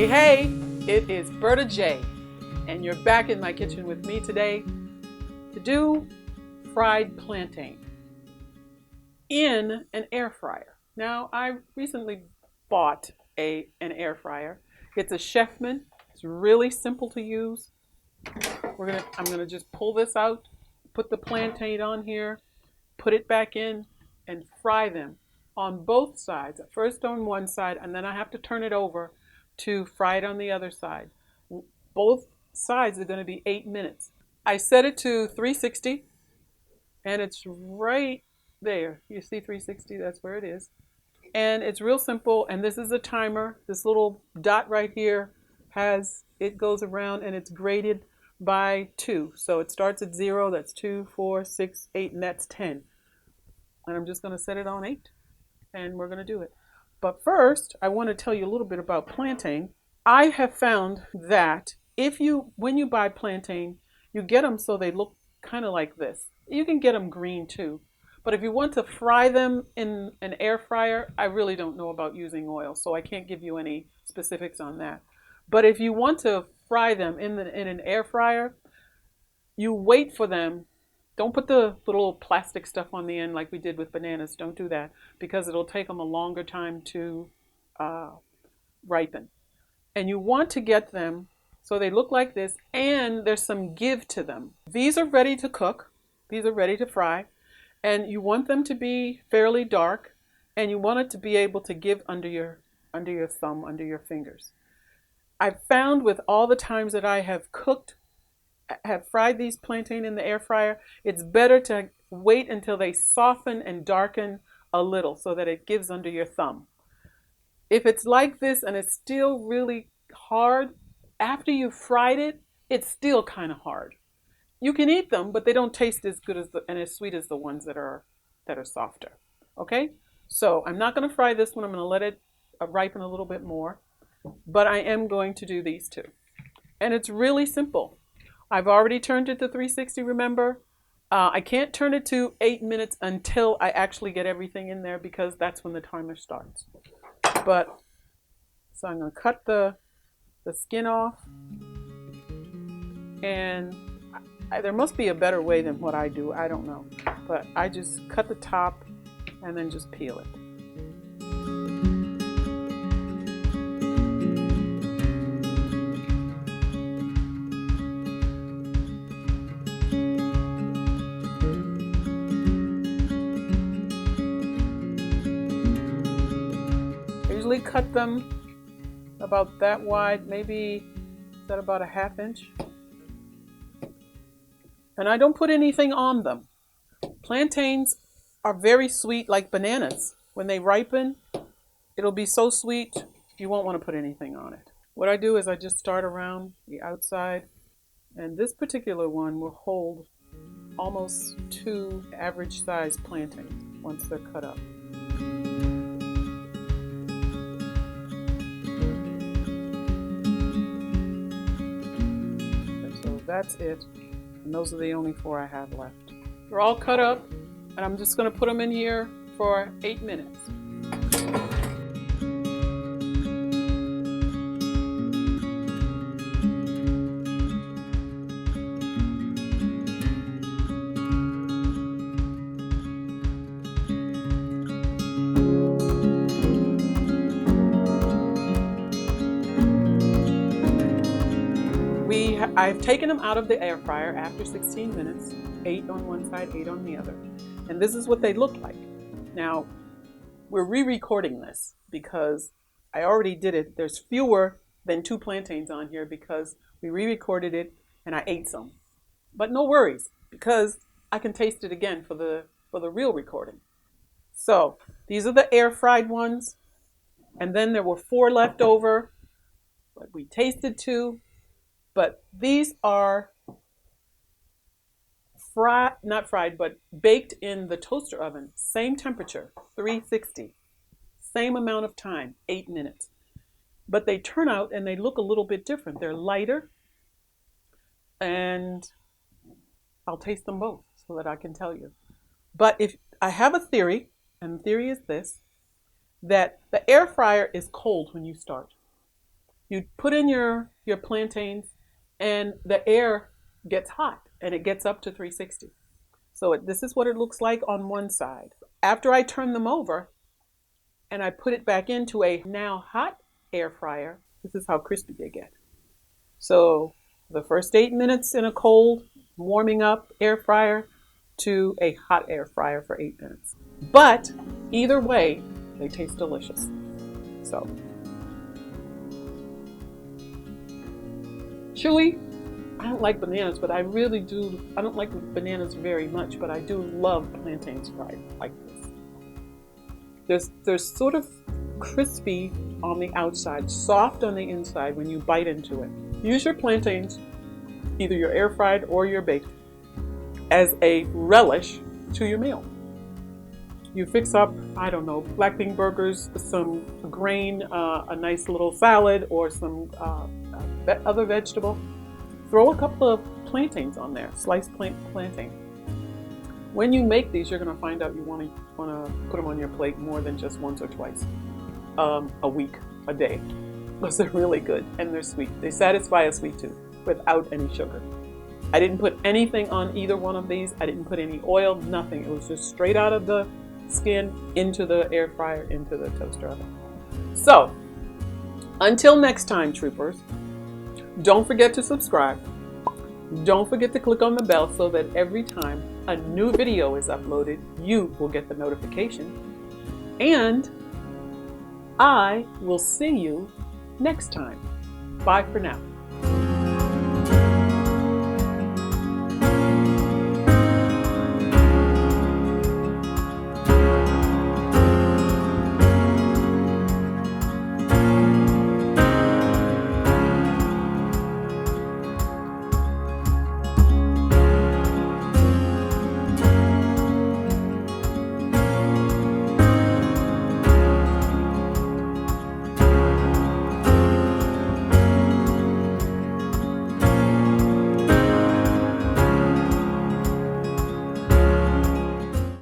Hey, hey, it is Berta J, and you're back in my kitchen with me today to do fried plantain in an air fryer. Now, I recently bought an air fryer. It's a Chefman. It's really simple to use. I'm gonna just pull this out, put the plantain on here, put it back in, and fry them on both sides. First on one side, and then I have to turn it over to fry it on the other side. Both sides are going to be 8 minutes. I set it to 360, and it's right there. You see 360? That's where it is. And it's real simple, and this is a timer. This little dot right here it goes around, and it's graded by 2. So it starts at 0, that's 2, 4, 6, 8, and that's 10. And I'm just going to set it on 8, and we're going to do it. But first, I want to tell you a little bit about plantain. I have found that when you buy plantain, you get them so they look kind of like this. You can get them green too. But if you want to fry them in an air fryer, I really don't know about using oil, so I can't give you any specifics on that. But if you want to fry them in an air fryer, you wait for them. Don't put the little plastic stuff on the end like we did with bananas. Don't do that because it'll take them a longer time to ripen. And you want to get them so they look like this and there's some give to them. These are ready to cook. These are ready to fry. And you want them to be fairly dark, and you want it to be able to give under your thumb, under your fingers. I've found with all the times that I have fried these plantain in the air fryer, it's better to wait until they soften and darken a little so that it gives under your thumb. If it's like this and it's still really hard, after you've fried it, it's still kind of hard. You can eat them, but they don't taste as good and as sweet as the ones that are softer. Okay? So I'm not going to fry this one. I'm going to let it ripen a little bit more. But I am going to do these two. And it's really simple. I've already turned it to 360, remember? I can't turn it to 8 minutes until I actually get everything in there because that's when the timer starts. So I'm going to cut the skin off. And there must be a better way than what I do. I don't know. But I just cut the top and then just peel it. I usually cut them about that wide, maybe is that about a ½ inch? And I don't put anything on them. Plantains are very sweet like bananas. When they ripen, it'll be so sweet, you won't want to put anything on it. What I do is I just start around the outside, and this particular one will hold almost 2 average size plantains once they're cut up. And so that's it. And those are the only 4 I have left. They're all cut up, and I'm just going to put them in here for 8 minutes. I've taken them out of the air fryer after 16 minutes, 8 on one side, 8 on the other. And this is what they look like. Now, we're re-recording this because I already did it. There's fewer than 2 plantains on here because we re-recorded it and I ate some. But no worries, because I can taste it again for the real recording. So these are the air fried ones. And then there were 4 left over, but we tasted 2. But these are not fried, but baked in the toaster oven. Same temperature, 360. Same amount of time, 8 minutes. But they turn out and they look a little bit different. They're lighter. And I'll taste them both so that I can tell you. But if I have a theory, and the theory is this, that the air fryer is cold when you start. You put in your plantains, and the air gets hot, and it gets up to 360. So this is what it looks like on one side. After I turn them over and I put it back into a now hot air fryer, this is how crispy they get. So the first 8 minutes in a cold, warming up air fryer to a hot air fryer for 8 minutes. But either way, they taste delicious. So, chewy. I don't like bananas, but I really do. I don't like bananas very much, but I do love plantains fried like this. They're sort of crispy on the outside, soft on the inside when you bite into it. Use your plantains, either your air fried or your baked, as a relish to your meal. You fix up, I don't know, black bean burgers, some grain, a nice little salad, or some other vegetable. Throw a couple of plantains on there, sliced plantain. When you make these, you're going to find out you want to put them on your plate more than just once or twice a week, a day, because they're really good and they're sweet. They satisfy a sweet tooth without any sugar. I didn't put anything on either one of these. I didn't put any oil, nothing. It was just straight out of the skin into the air fryer, into the toaster oven. So, until next time, troopers, don't forget to subscribe. Don't forget to click on the bell so that every time a new video is uploaded, you will get the notification. And I will see you next time. Bye for now.